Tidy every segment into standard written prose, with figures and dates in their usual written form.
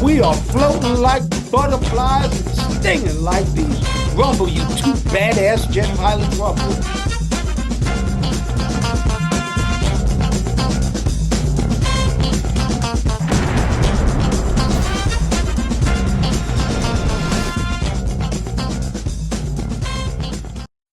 We are floating like butterflies and stinging like bees. Rumble, you two badass jet pilots, rumble.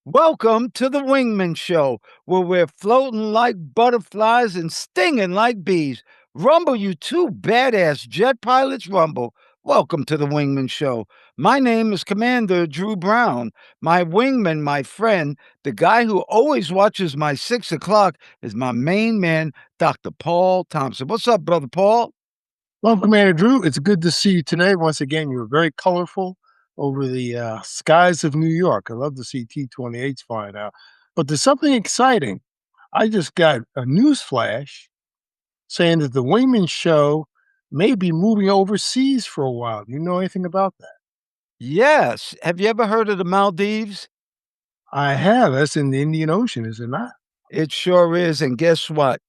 Welcome to the Wingmen Show, where we're floating like butterflies and stinging like bees. Rumble, you two badass jet pilots, rumble. Welcome to the Wingman Show. My name is Commander Drew Brown. My wingman, my friend, the guy who always watches my 6 o'clock is my main man, Dr. Paul Thompson. What's up, Brother Paul? Well, Commander Drew, it's good to see you today. Once again, you're very colorful over the skies of New York. I love to see T-28s flying out. But there's something exciting. I just got a news flash saying that the Wingman Show may be moving overseas for a while. Do you know anything about that? Yes. Have you ever heard of the Maldives? I have. That's in the Indian Ocean, is it not? It sure is. And guess what?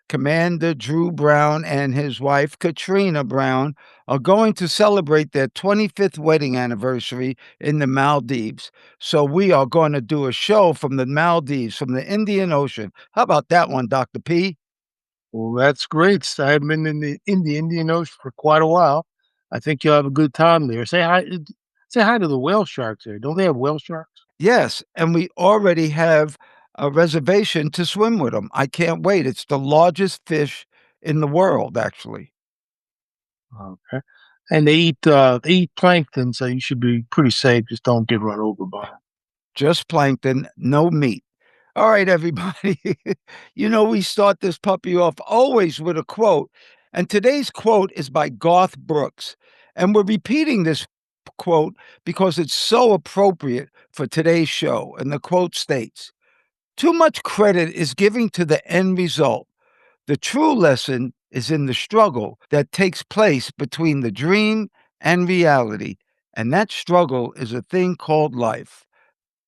Commander Drew Brown and his wife, Katrina Brown, are going to celebrate their 25th wedding anniversary in the Maldives. So we are going to do a show from the Maldives, from the Indian Ocean. How about that one, Dr. P? Well, that's great. I haven't been in the Indian Ocean for quite a while. I think you'll have a good time there. Say hi to the whale sharks there. Don't they have whale sharks? Yes. And we already have a reservation to swim with them. I can't wait. It's the largest fish in the world, actually. Okay. And they eat plankton, so you should be pretty safe. Just don't get run over by 'em. Just plankton, no meat. All right, everybody. We start this puppy off always with a quote. And today's quote is by Garth Brooks. And we're repeating this quote because it's so appropriate for today's show. And the quote states, "Too much credit is giving to the end result. The true lesson is in the struggle that takes place between the dream and reality. And that struggle is a thing called life."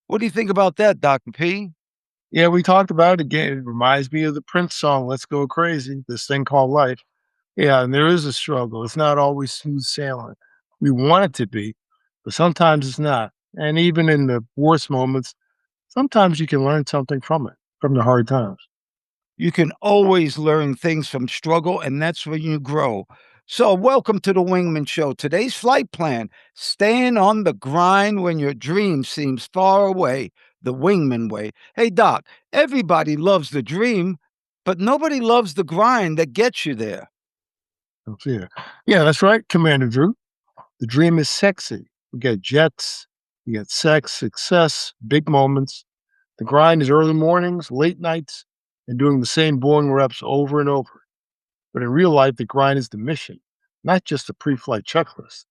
What do you think about that, Dr. P? Yeah, we talked about it again. It reminds me of the Prince song, Let's Go Crazy, this thing called life. Yeah, and there is a struggle. It's not always smooth sailing. We want it to be, but sometimes it's not. And even in the worst moments, sometimes you can learn something from it, from the hard times. You can always learn things from struggle, and that's when you grow. So, welcome to the Wingman Show. Today's flight plan: staying on the grind when your dream seems far away, the Wingman way. Hey, Doc, everybody loves the dream, but nobody loves the grind that gets you there. Yeah. Yeah, that's right, Commander Drew. The dream is sexy. We get jets, you get sex, success, big moments. The grind is early mornings, late nights, and doing the same boring reps over and over. But in real life, the grind is the mission, not just a pre flight checklist.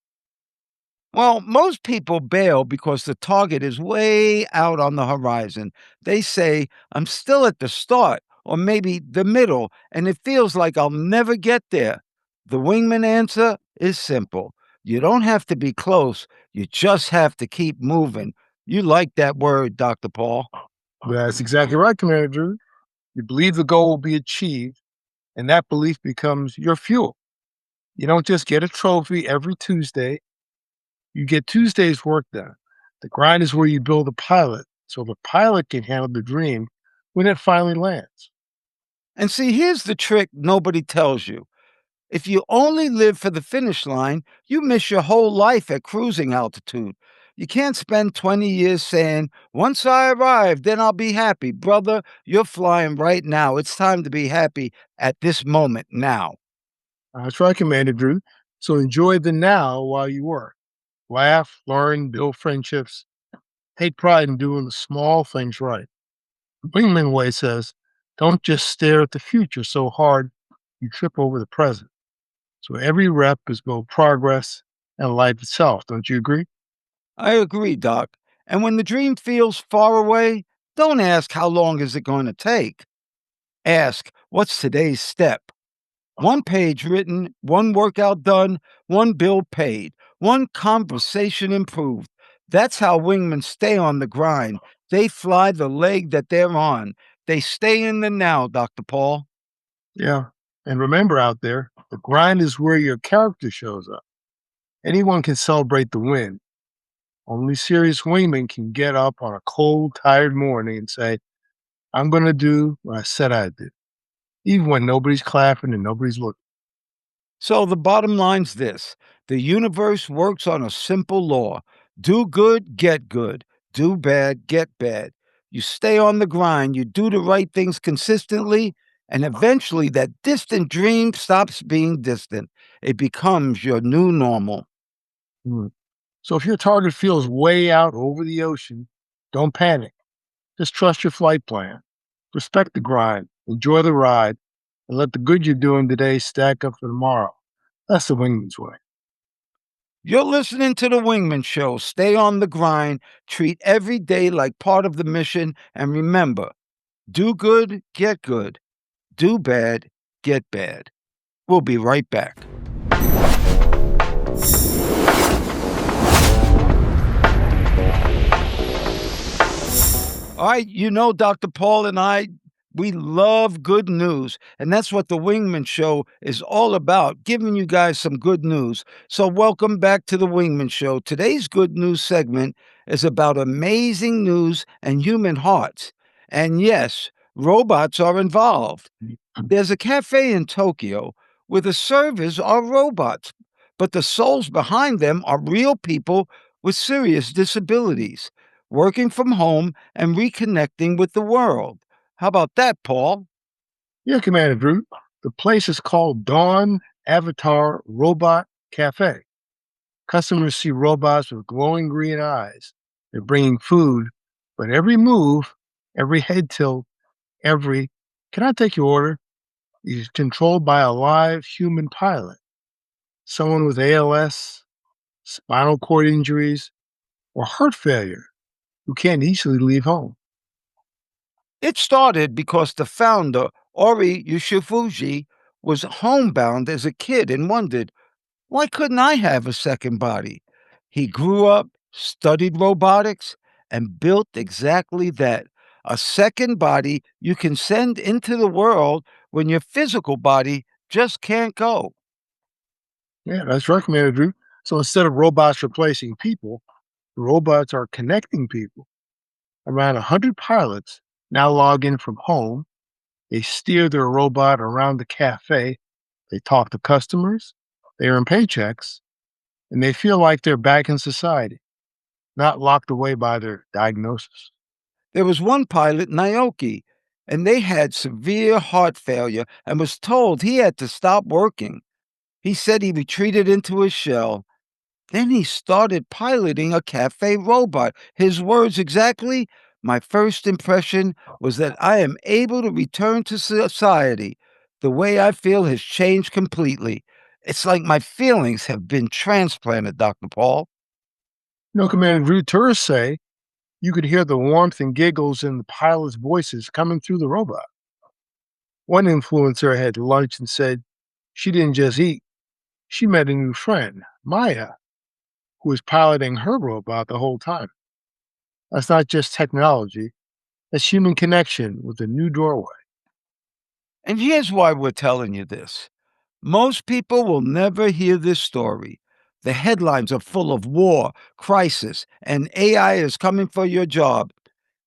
Well, most people bail because the target is way out on the horizon. They say, I'm still at the start or maybe the middle, and it feels like I'll never get there. The wingman answer is simple: you don't have to be close, you just have to keep moving. You like that word, Dr. Paul. That's exactly right, Commander Drew. You believe the goal will be achieved, and that belief becomes your fuel. You don't just get a trophy every Tuesday, you get Tuesday's work done. The grind is where you build a pilot so the pilot can handle the dream when it finally lands. And see, here's the trick nobody tells you. If you only live for the finish line, you miss your whole life at cruising altitude. You can't spend 20 years saying, once I arrive, then I'll be happy. Brother, you're flying right now. It's time to be happy at this moment now. That's right, Commander Drew. So enjoy the now while you work. Laugh, learn, build friendships. Take pride in doing the small things right. The Wingman Way says, don't just stare at the future so hard you trip over the present. So every rep is both progress and life itself. Don't you agree? I agree, Doc. And when the dream feels far away, don't ask how long is it going to take. Ask, what's today's step? One page written, one workout done, one bill paid, one conversation improved. That's how wingmen stay on the grind. They fly the leg that they're on. They stay in the now, Dr. Paul. Yeah. And remember out there, the grind is where your character shows up. Anyone can celebrate the win. Only serious wingmen can get up on a cold, tired morning and say, I'm going to do what I said I'd do, even when nobody's clapping and nobody's looking. So the bottom line's this: the universe works on a simple law: do good, get good; do bad, get bad. You stay on the grind, you do the right things consistently, and eventually that distant dream stops being distant. It becomes your new normal. Mm. So if your target feels way out over the ocean, don't panic. Just trust your flight plan. Respect the grind, enjoy the ride, and let the good you're doing today stack up for tomorrow. That's the wingman's way. You're listening to The Wingman Show. Stay on the grind, treat every day like part of the mission, and remember, do good, get good; do bad, get bad. We'll be right back. All right, Dr. Paul and I, we love good news. And that's what the Wingman Show is all about, giving you guys some good news. So, welcome back to the Wingman Show. Today's good news segment is about amazing news and human hearts. And yes, robots are involved. There's a cafe in Tokyo where the servers are robots, but the souls behind them are real people with serious disabilities, working from home and reconnecting with the world. How about that, Paul? Yeah, Commander Drew. The place is called Dawn Avatar Robot Cafe. Customers see robots with glowing green eyes. They're bringing food, but every move, every head tilt, every, can I take your order, is controlled by a live human pilot. Someone with ALS, spinal cord injuries, or heart failure who can't easily leave home. It started because the founder, Ori Yoshifuji, was homebound as a kid and wondered, why couldn't I have a second body? He grew up, studied robotics, and built exactly that: a second body you can send into the world when your physical body just can't go. Yeah, that's right, Commander Drew. So instead of robots replacing people, the robots are connecting people. Around 100 pilots now log in from home. They steer their robot around the cafe. They talk to customers. They earn paychecks. And they feel like they're back in society, not locked away by their diagnosis. There was one pilot, Naoki, and they had severe heart failure and was told he had to stop working. He said he retreated into his shell. Then he started piloting a cafe robot. His words exactly: my first impression was that I am able to return to society. The way I feel has changed completely. It's like my feelings have been transplanted, Dr. Paul. Commander Drew, tourists say you could hear the warmth and giggles in the pilots' voices coming through the robot. One influencer had lunch and said she didn't just eat, she met a new friend, Maya, who was piloting her robot the whole time. That's not just technology, that's human connection with a new doorway. And here's why we're telling you this: most people will never hear this story. The headlines are full of war, crisis, and AI is coming for your job.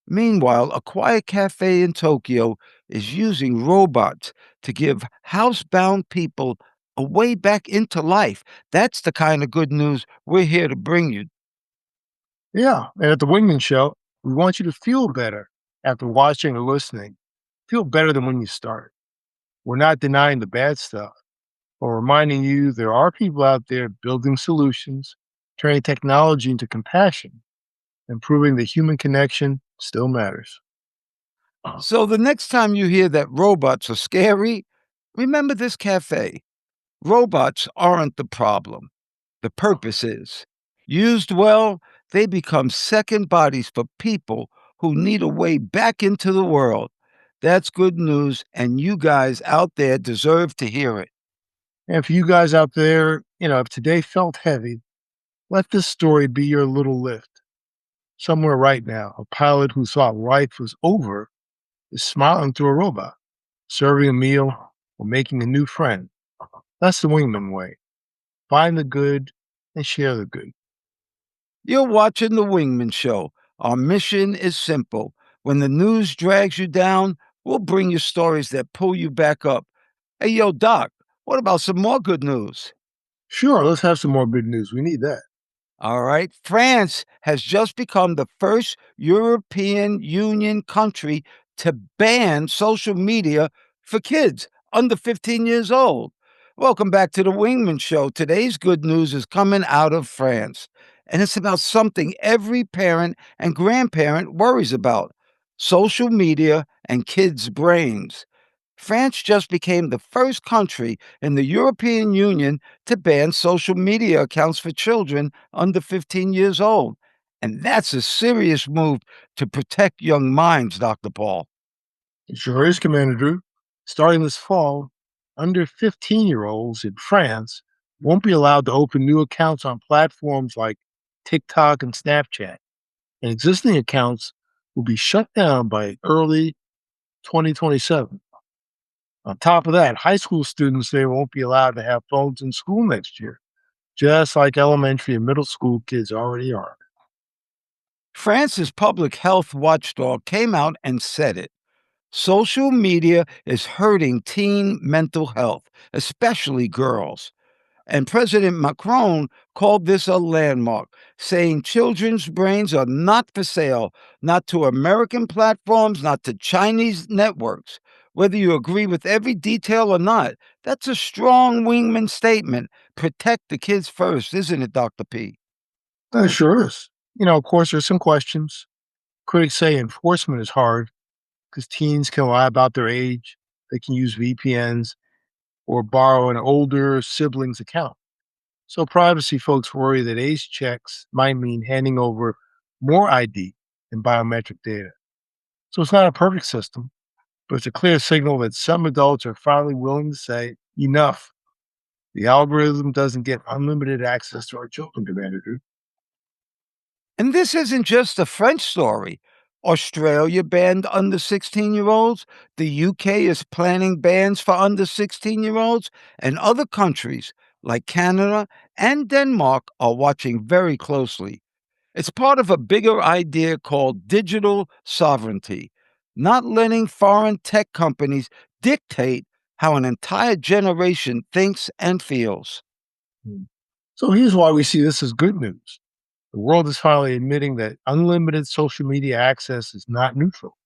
Meanwhile, a quiet cafe in Tokyo is using robots to give housebound people a way back into life. That's the kind of good news we're here to bring you. Yeah, and at the Wingman Show, we want you to feel better after watching or listening. Feel better than when you start. We're not denying the bad stuff, but reminding you there are people out there building solutions, turning technology into compassion, and proving that human connection still matters. So the next time you hear that robots are scary, remember this cafe. Robots aren't the problem. The purpose is. Used well, they become second bodies for people who need a way back into the world. That's good news, and you guys out there deserve to hear it. And for you guys out there, if today felt heavy, let this story be your little lift. Somewhere right now, a pilot who thought life was over is smiling through a robot, serving a meal, or making a new friend. That's the wingman way. Find the good, and share the good. You're watching The Wingman Show. Our mission is simple. When the news drags you down, we'll bring you stories that pull you back up. Hey, yo, Doc, what about some more good news? Sure, let's have some more good news. We need that. All right. France has just become the first European Union country to ban social media for kids under 15 years old. Welcome back to the Wingman Show. Today's good news is coming out of France, and it's about something every parent and grandparent worries about: social media and kids' brains. France just became the first country in the European Union to ban social media accounts for children under 15 years old. And that's a serious move to protect young minds, Dr. Paul. It sure is, Commander Drew. Starting this fall, under 15-year-olds in France won't be allowed to open new accounts on platforms like TikTok and Snapchat, and existing accounts will be shut down by early 2027. On top of that, high school students they won't be allowed to have phones in school next year, just like elementary and middle school kids already are. France's public health watchdog came out and said it. Social media is hurting teen mental health, especially girls. And President Macron called this a landmark, saying children's brains are not for sale, not to American platforms, not to Chinese networks. Whether you agree with every detail or not, that's a strong wingman statement. Protect the kids first, isn't it, Dr. P? That sure is. Of course, there's some questions. Critics say enforcement is hard because teens can lie about their age, they can use VPNs, or borrow an older sibling's account. So, privacy folks worry that age checks might mean handing over more ID and biometric data. So, it's not a perfect system, but it's a clear signal that some adults are finally willing to say, enough. The algorithm doesn't get unlimited access to our children, Commander Drew. And this isn't just a French story. Australia banned under 16-year-olds. The UK is planning bans for under 16-year-olds. And other countries like Canada and Denmark are watching very closely. It's part of a bigger idea called digital sovereignty, not letting foreign tech companies dictate how an entire generation thinks and feels. Hmm. So, here's why we see this as good news. The world is finally admitting that unlimited social media access is not neutral.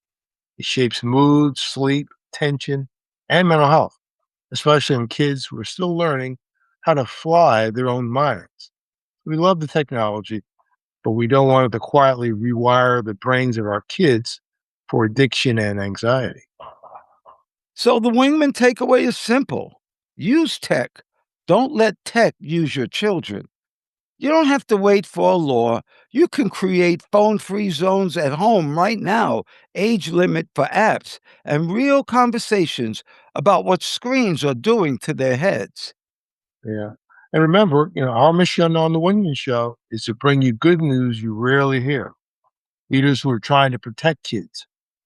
It shapes mood, sleep, attention, and mental health, especially in kids who are still learning how to fly their own minds. We love the technology, but we don't want it to quietly rewire the brains of our kids for addiction and anxiety. So the wingman takeaway is simple: use tech. Don't let tech use your children. You don't have to wait for a law. You can create phone free zones at home right now, age limit for apps, and real conversations about what screens are doing to their heads. Yeah. And remember, our mission on the Wingman Show is to bring you good news you rarely hear. Leaders who are trying to protect kids,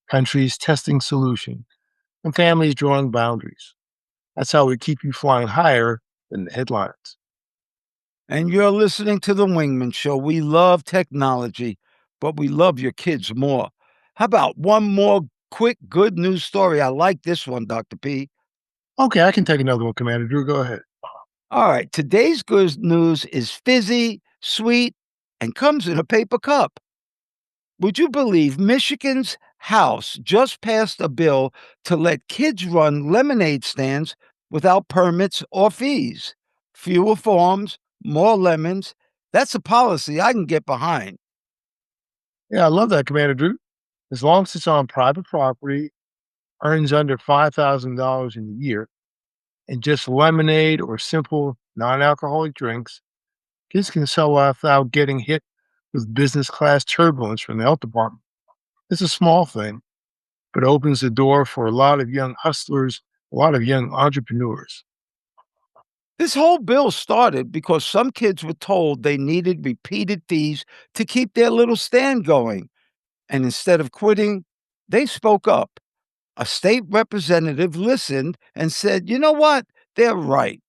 countries testing solutions, and families drawing boundaries. That's how we keep you flying higher than the headlines. And you're listening to The Wingman Show. We love technology, but we love your kids more. How about one more quick good news story? I like this one, Dr. P. Okay, I can take another one, Commander Drew. Go ahead. All right, today's good news is fizzy, sweet, and comes in a paper cup. Would you believe Michigan's House just passed a bill to let kids run lemonade stands without permits or fees? Fewer forms, more lemons. That's a policy I can get behind. Yeah, I love that, Commander Drew. As long as it's on private property, earns under $5,000 in a year, and just lemonade or simple non alcoholic drinks, kids can sell without getting hit with business class turbulence from the health department. It's a small thing, but opens the door for a lot of young hustlers, a lot of young entrepreneurs. This whole bill started because some kids were told they needed repeated fees to keep their little stand going. And instead of quitting, they spoke up. A state representative listened and said, you know what? They're right.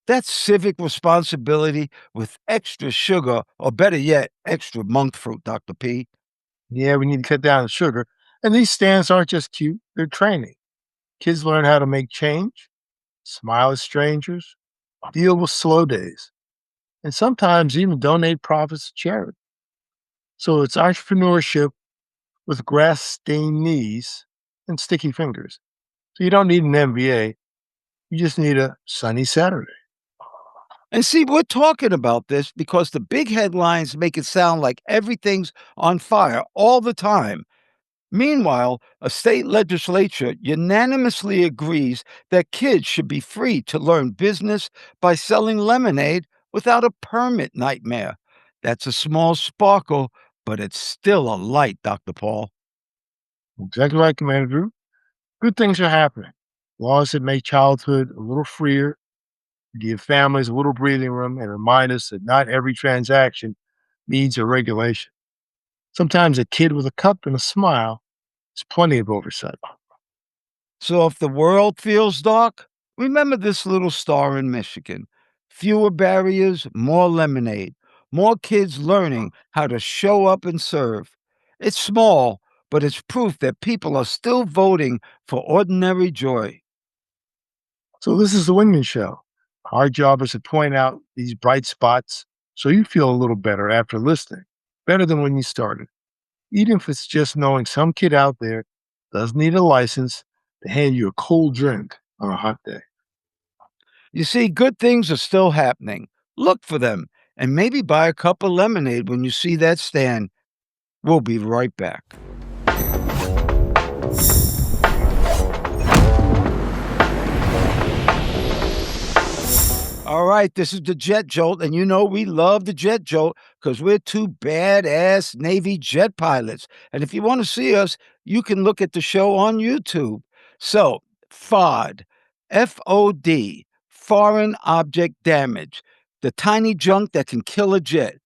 That's civic responsibility with extra sugar, or better yet, extra monk fruit, Dr. P. Yeah, we need to cut down the sugar. And these stands aren't just cute, they're training. Kids learn how to make change, smile at strangers, deal with slow days, and sometimes even donate profits to charity. So it's entrepreneurship with grass stained knees and sticky fingers. So you don't need an MBA, you just need a sunny Saturday. And see, we're talking about this because the big headlines make it sound like everything's on fire all the time. Meanwhile, a state legislature unanimously agrees that kids should be free to learn business by selling lemonade without a permit nightmare. That's a small sparkle, but it's still a light, Dr. Paul. Exactly right, Commander Drew. Good things are happening. Laws that make childhood a little freer, give families a little breathing room, and remind us that not every transaction needs a regulation. Sometimes a kid with a cup and a smile is plenty of oversight. So if the world feels dark, remember this little star in Michigan. Fewer barriers, more lemonade, more kids learning how to show up and serve. It's small, but it's proof that people are still voting for ordinary joy. So, this is the Wingman Show. Our job is to point out these bright spots so you feel a little better after listening, better than when you started. Even if it's just knowing some kid out there doesn't need a license to hand you a cold drink on a hot day. You see, good things are still happening. Look for them and maybe buy a cup of lemonade when you see that stand. We'll be right back. All right, this is the Jet Jolt, and you know we love the Jet Jolt because we're two badass Navy jet pilots. And if you want to see us, you can look at the show on YouTube. So, FOD, Foreign Object Damage, the tiny junk that can kill a jet.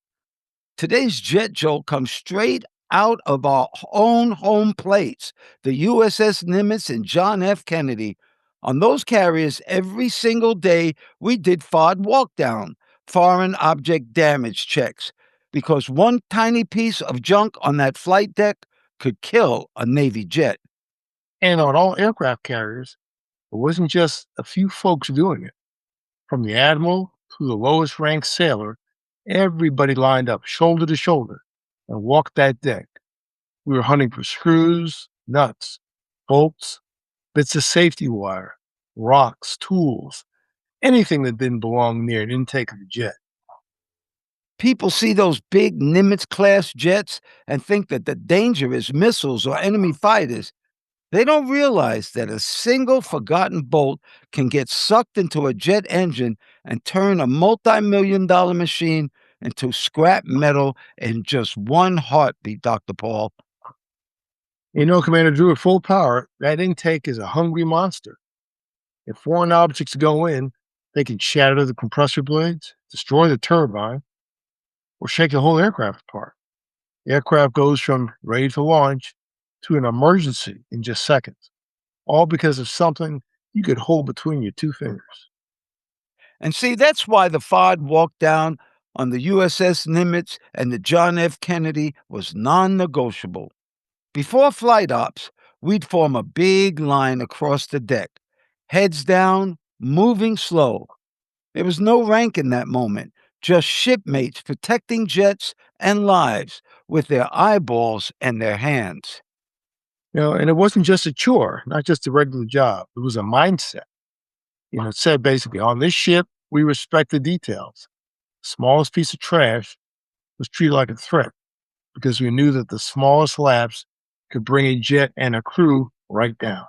Today's Jet Jolt comes straight out of our own home plates, the USS Nimitz and John F. Kennedy. On those carriers, every single day, we did FOD walkdown, foreign object damage checks, because one tiny piece of junk on that flight deck could kill a Navy jet. And on all aircraft carriers, it wasn't just a few folks doing it. From the admiral to the lowest ranked sailor, everybody lined up shoulder to shoulder and walked that deck. We were hunting for screws, nuts, bolts, bits of safety wire, rocks, tools, anything that didn't belong near an intake of the jet. People see those big Nimitz class jets and think that the danger is missiles or enemy fighters. They don't realize that a single forgotten bolt can get sucked into a jet engine and turn a multi-million-dollar machine into scrap metal in just one heartbeat, Dr. Paul. You know, Commander Drew, at full power, that intake is a hungry monster. If foreign objects go in, they can shatter the compressor blades, destroy the turbine, or shake the whole aircraft apart. The aircraft goes from ready to launch to an emergency in just seconds, all because of something you could hold between your two fingers. And see, that's why the FOD walk down on the USS Nimitz and the John F. Kennedy was non negotiable. Before flight ops, we'd form a big line across the deck, heads down, moving slow. There was no rank in that moment, just shipmates protecting jets and lives with their eyeballs and their hands. And it wasn't just a chore, not just a regular job. It was a mindset. It said basically, on this ship, we respect the details. The smallest piece of trash was treated like a threat because we knew that the smallest lapse could bring a jet and a crew right down.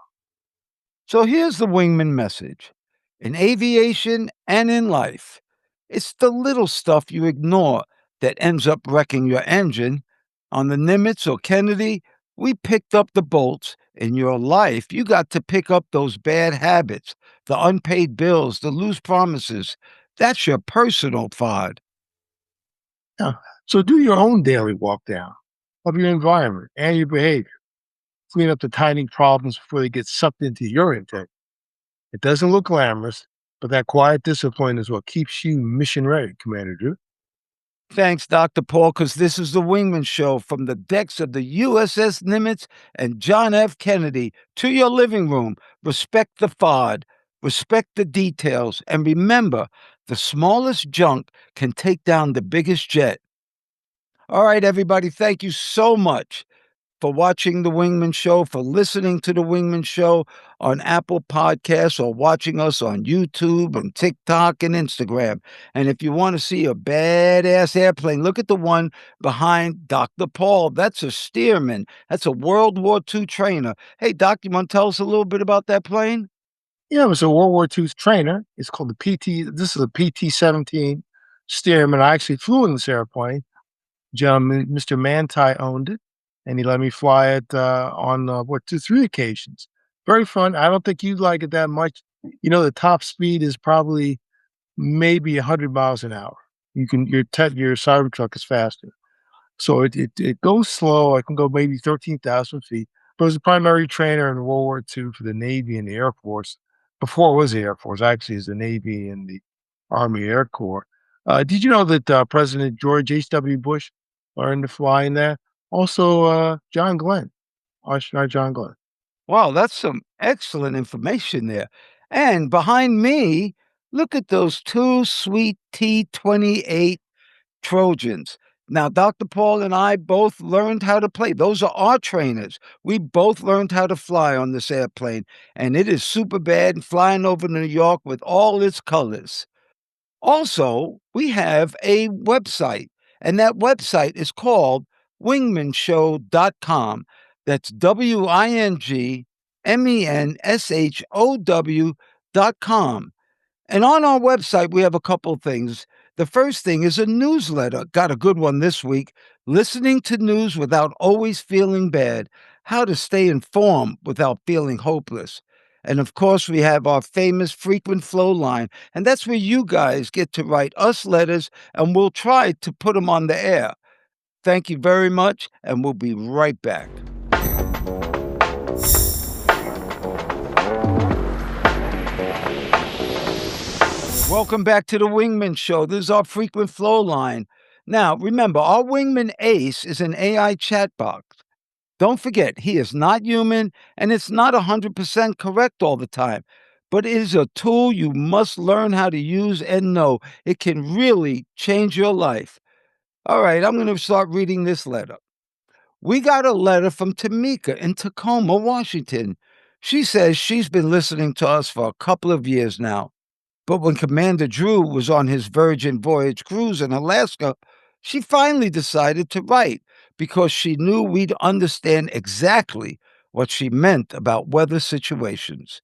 So here's the wingman message. In aviation and in life, it's the little stuff you ignore that ends up wrecking your engine. On the Nimitz or Kennedy, we picked up the bolts. In your life, you got to pick up those bad habits, the unpaid bills, the loose promises. That's your personal FOD. Yeah. So do your own daily walk down of your environment and your behavior. Clean up the tiny problems before they get sucked into your intake. It doesn't look glamorous, But that quiet discipline is what keeps you mission ready, Commander Drew. Thanks, Dr. Paul, because this is the Wingman Show from the decks of the USS Nimitz and John F. Kennedy to your living room. Respect the FOD, respect the details, and remember the smallest junk can take down the biggest jet. All right, everybody, thank you so much for watching The Wingman Show, for listening to The Wingman Show on Apple Podcasts or watching us on YouTube and TikTok and Instagram. And if you want to see a badass airplane, look at the one behind Dr. Paul. That's a Stearman. That's a World War II trainer. Hey, Doc, you want to tell us a little bit about that plane? Yeah, it was a World War II trainer. It's called the PT. This is a PT-17 Stearman. I actually flew in this airplane. Gentleman, Mr. Manti owned it, and he let me fly it on what 3 occasions. Very fun. I don't think you'd like it that much. The top speed is probably maybe 100 miles an hour. Your Cybertruck is faster. So it goes slow. I can go maybe 13,000 feet. But I was a primary trainer in World War II for the Navy and the Air Force. Before it was the Air Force, actually, is the Navy and the Army Air Corps. Did you know that President George H.W. Bush learned to fly in that? Also, John Glenn, astronaut John Glenn. Wow, that's some excellent information there. And behind me, look at those two sweet T-28 Trojans. Now, Dr. Paul and I both learned how to play. Those are our trainers. We both learned how to fly on this airplane, and it is super bad and flying over New York with all its colors. Also, we have a website, and that website is called wingmenshow.com. That's WINGMENSHOW.com. And on our website, we have a couple of things. The first thing is a newsletter. Got a good one this week. Listening to news without always feeling bad. How to stay informed without feeling hopeless. And of course, we have our famous frequent flow line. And that's where you guys get to write us letters, and we'll try to put them on the air. Thank you very much, and we'll be right back. Welcome back to the Wingman Show. This is our frequent flow line. Now, remember, our Wingman Ace is an AI chatbot. Don't forget, he is not human and it's not 100% correct all the time, but it is a tool you must learn how to use and know. It can really change your life. All right, I'm going to start reading this letter. We got a letter from Tamika in Tacoma, Washington. She says she's been listening to us for a couple of years now. But when Commander Drew was on his Virgin Voyage cruise in Alaska, she finally decided to write because she knew we'd understand exactly what she meant about weather situations.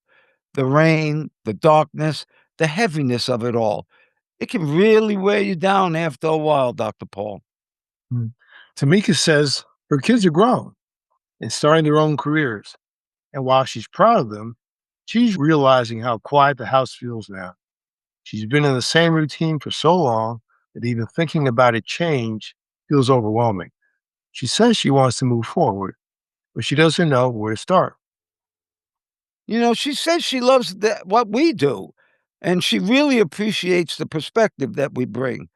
The rain, the darkness, the heaviness of it all. It can really wear you down after a while, Dr. Paul. Mm. Tamika says her kids are grown and starting their own careers. And while she's proud of them, she's realizing how quiet the house feels now. She's been in the same routine for so long that even thinking about a change feels overwhelming. She says she wants to move forward, but she doesn't know where to start. She says she loves what we do, and she really appreciates the perspective that we bring.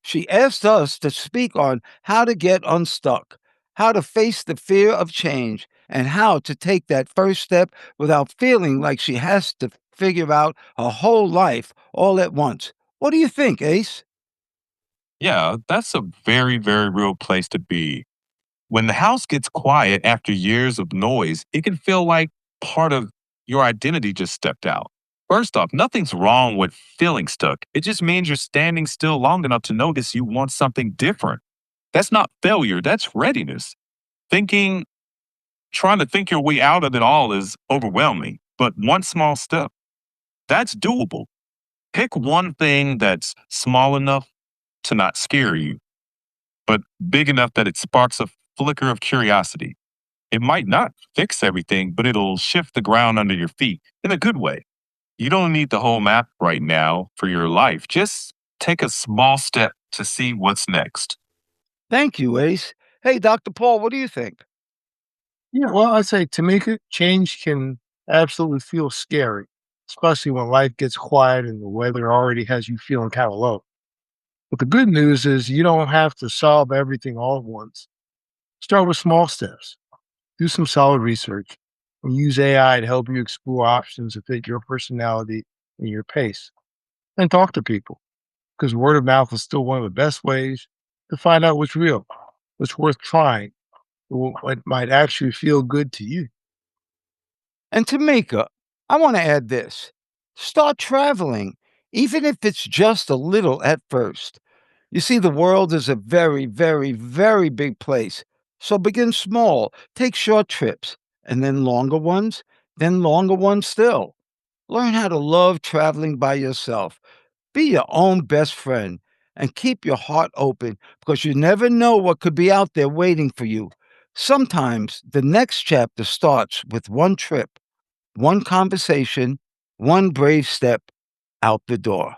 She asked us to speak on how to get unstuck, how to face the fear of change, and how to take that first step without feeling like she has to figure out her whole life all at once. What do you think, Ace? Yeah, that's a very, very real place to be. When the house gets quiet after years of noise, it can feel like part of your identity just stepped out. First off, nothing's wrong with feeling stuck. It just means you're standing still long enough to notice you want something different. That's not failure, that's readiness. Thinking, trying to think your way out of it all is overwhelming, but one small step, that's doable. Pick one thing that's small enough to not scare you, but big enough that it sparks a flicker of curiosity. It might not fix everything, but it'll shift the ground under your feet in a good way. You don't need the whole map right now for your life. Just take a small step to see what's next. Thank you, Ace. Hey, Dr. Paul, what do you think? Yeah, well, I say Tamika, change can absolutely feel scary. especially when life gets quiet and the weather already has you feeling kind of low. But the good news is you don't have to solve everything all at once. Start with small steps, do some solid research, and use AI to help you explore options that fit your personality and your pace. And talk to people, because word of mouth is still one of the best ways to find out what's real, what's worth trying, what might actually feel good to you. And Tamika, I want to add this: start traveling, even if it's just a little at first. You see, the world is a very, very, very big place. So begin small, take short trips, and then longer ones still. Learn how to love traveling by yourself. Be your own best friend and keep your heart open because you never know what could be out there waiting for you. Sometimes the next chapter starts with one trip, one conversation, one brave step out the door.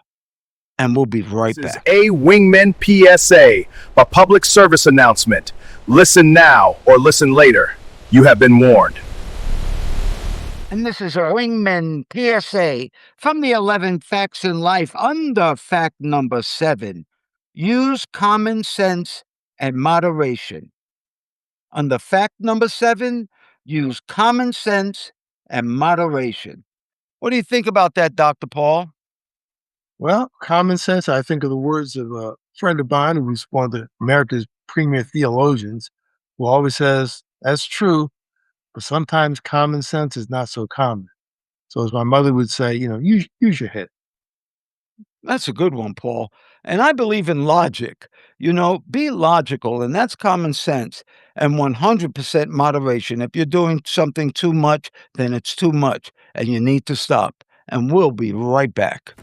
And we'll be right This is back. a Wingmen PSA, a public service announcement. Listen now or listen later. You have been warned. And this is a Wingman PSA from the 11 Facts in Life under fact number 7. Use common sense and moderation. Under fact number 7, use common sense and moderation. What do you think about that, Dr. Paul? Well, common sense, I think of the words of a friend of mine who's one of America's premier theologians, who always says, that's true, but sometimes common sense is not so common. So as my mother would say, use your head. That's a good one, Paul. And I believe in logic. Be logical, and that's common sense and 100% moderation. If you're doing something too much, then it's too much, and you need to stop. And we'll be right back.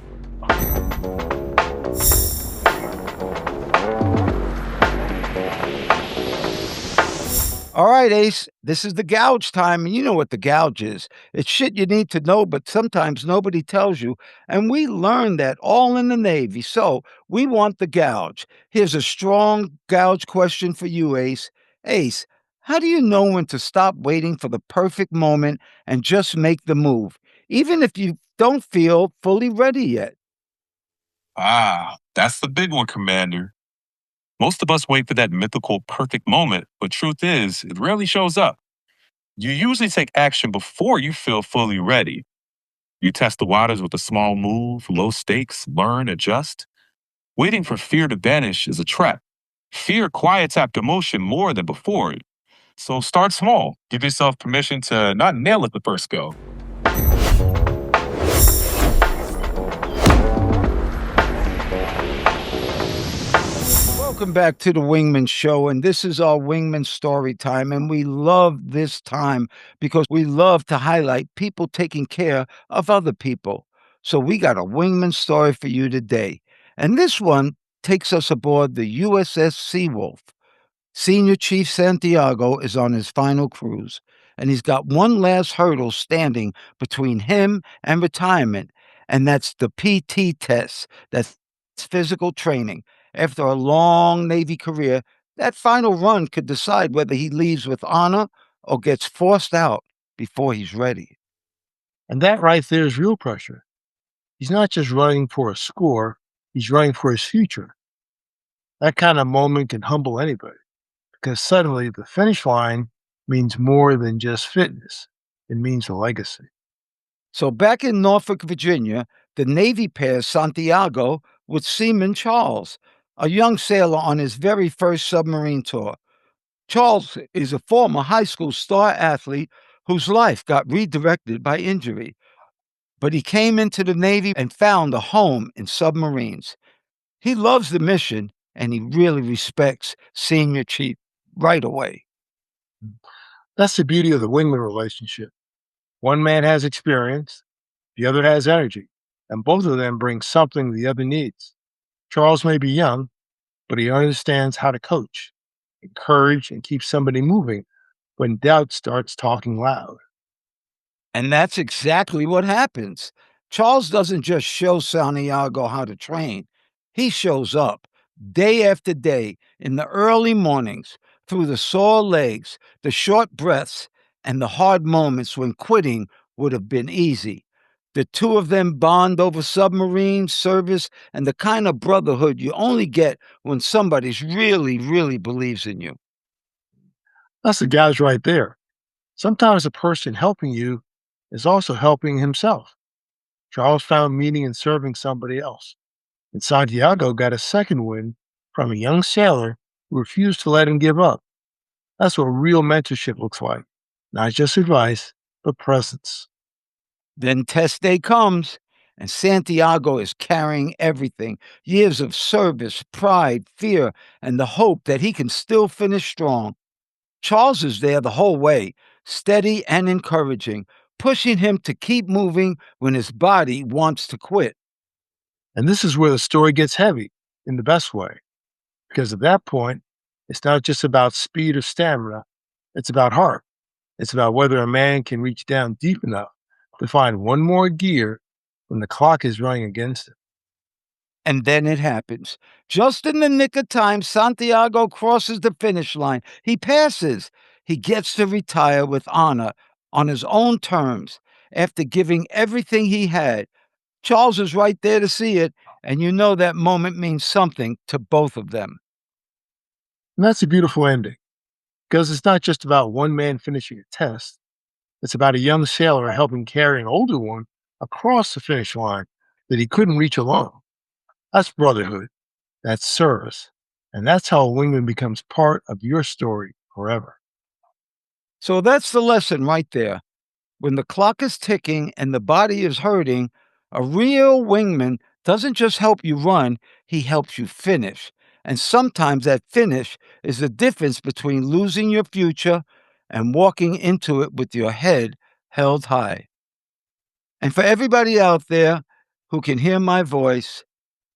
All right, Ace, this is the gouge time, and you know what the gouge is. It's shit you need to know, but sometimes nobody tells you. And we learned that all in the Navy. So we want the gouge. Here's a strong gouge question for you, Ace. Ace, how do you know when to stop waiting for the perfect moment and just make the move, even if you don't feel fully ready yet? Ah, that's the big one, Commander. Most of us wait for that mythical perfect moment, but truth is, it rarely shows up. You usually take action before you feel fully ready. You test the waters with a small move, low stakes, learn, adjust. Waiting for fear to vanish is a trap. Fear quiets after motion more than before. So start small. Give yourself permission to not nail it the first go. Welcome back to the Wingman Show, and this is our Wingman story time. And we love this time because we love to highlight people taking care of other people. So we got a Wingman story for you today. And this one takes us aboard the USS Seawolf. Senior Chief Santiago is on his final cruise, and he's got one last hurdle standing between him and retirement, and that's the PT test. That's physical training. After a long Navy career, that final run could decide whether he leaves with honor or gets forced out before he's ready. And that right there is real pressure. He's not just running for a score, he's running for his future. That kind of moment can humble anybody because suddenly the finish line means more than just fitness, it means a legacy. So back in Norfolk, Virginia, the Navy pairs Santiago with Seaman Charles, a young sailor on his very first submarine tour. Charles is a former high school star athlete whose life got redirected by injury, but he came into the Navy and found a home in submarines. He loves the mission and he really respects Senior Chief right away. That's the beauty of the wingman relationship. One man has experience, the other has energy, and both of them bring something the other needs. Charles may be young, but he understands how to coach, encourage, and keep somebody moving when doubt starts talking loud. And that's exactly what happens. Charles doesn't just show Santiago how to train, he shows up day after day in the early mornings through the sore legs, the short breaths, and the hard moments when quitting would have been easy. The two of them bond over submarine service and the kind of brotherhood you only get when somebody's really, really believes in you. That's the guys right there. Sometimes the person helping you is also helping himself. Charles found meaning in serving somebody else, and Santiago got a second win from a young sailor who refused to let him give up. That's what real mentorship looks like. Not just advice, but presence. Then test day comes, and Santiago is carrying everything: years of service, pride, fear, and the hope that he can still finish strong. Charles is there the whole way, steady and encouraging, pushing him to keep moving when his body wants to quit. And this is where the story gets heavy in the best way, because at that point, it's not just about speed or stamina, it's about heart. It's about whether a man can reach down deep enough to find one more gear when the clock is running against him. And then it happens. Just in the nick of time, Santiago crosses the finish line. He passes. He gets to retire with honor on his own terms after giving everything he had. Charles is right there to see it, and you know that moment means something to both of them. And that's a beautiful ending, because it's not just about one man finishing a test, it's about a young sailor helping carry an older one across the finish line that he couldn't reach alone. That's brotherhood, that's service, and that's how a wingman becomes part of your story forever. So that's the lesson right there. When the clock is ticking and the body is hurting, a real wingman doesn't just help you run, he helps you finish. And sometimes that finish is the difference between losing your future and walking into it with your head held high. And for everybody out there who can hear my voice,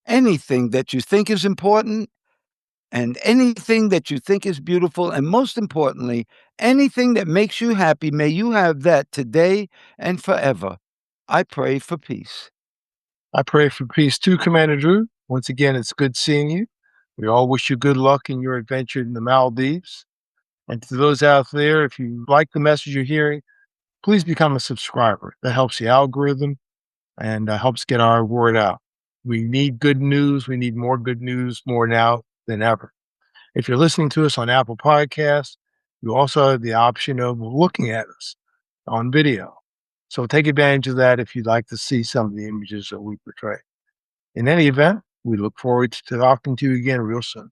anything that you think is important and anything that you think is beautiful, and most importantly, anything that makes you happy, may you have that today and forever. I pray for peace. I pray for peace too, Commander Drew. Once again, it's good seeing you. We all wish you good luck in your adventure in the Maldives. And to those out there, if you like the message you're hearing, please become a subscriber. That helps the algorithm and helps get our word out. We need good news. We need more good news more now than ever. If you're listening to us on Apple Podcasts, you also have the option of looking at us on video. So take advantage of that if you'd like to see some of the images that we portray. In any event, we look forward to talking to you again real soon.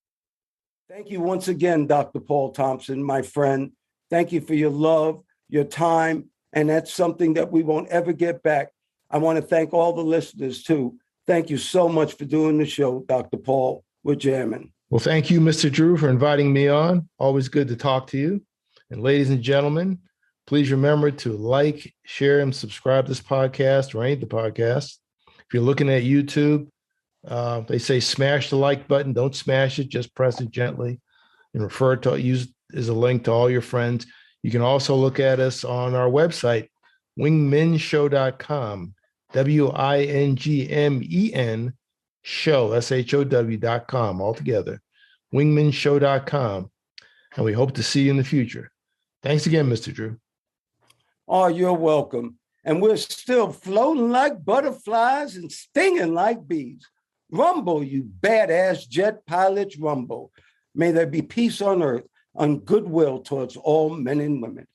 Thank you once again, Dr. Paul Thompson, my friend. Thank you for your love, your time, and that's something that we won't ever get back. I want to thank all the listeners, too. Thank you so much for doing the show, Dr. Paul. We're jamming. Well, thank you, Mr. Drew, for inviting me on. Always good to talk to you. And ladies and gentlemen, please remember to like, share, and subscribe to this podcast or any of the podcasts. If you're looking at YouTube, they say smash the like button. Don't smash it. Just press it gently and refer to use as a link to all your friends. You can also look at us on our website, wingmenshow.com, WINGMEN show, SHOW.com, altogether, wingmenshow.com. And we hope to see you in the future. Thanks again, Mr. Drew. Oh, you're welcome. And we're still floating like butterflies and stinging like bees. Rumble, you badass jet pilots, rumble. May there be peace on earth, and goodwill towards all men and women.